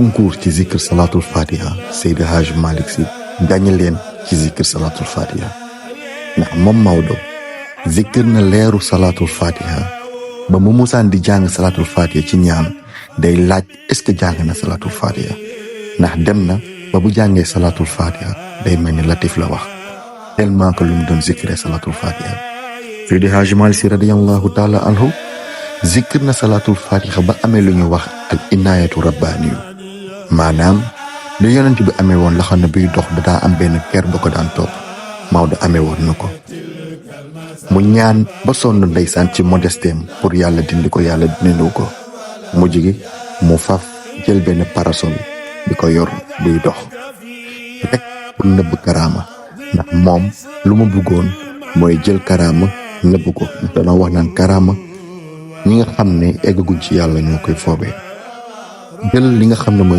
concours ci zikr salatul fatiha Seydi Hajj Malick Sy gàññe leen ci zikr salatul fatiha ndax moom Maodo zikr na leeru salatul fatiha ba mu musaan di jàng salatul fatiha ci ñaan day laaj est-ce que jàng na salatul fatiha ndax dem na ba bu jàngee salatul fatiha day mel ni latif la wax tellement que lu mu doon zikré salatul fatiha. Seydi Hajj Malick Sy radiyallahu taala anhu zikr na salatul fatiha ba amee lu ñu wax al inaayatu rabbaaniyu maanaam lu yonent bi amee woon la xam ne biy dox daa am benn ker ba ko daan topp Maodo amee woon na ko mu ñaan ba sonn ndeysaan ci modestem pour yàlla dindi ko yàlla dindiw ko mujj gi mu faf jël benn parasol di ko yor buy dox rek pour nëbb karaama ndax moom lu ma bëggoon mooy jël karaama nëbb ko ndax dana wax naan karaama ñi nga xam ne eggaguñ ci yàlla ñoo koy foobee jël li nga xam ne mooy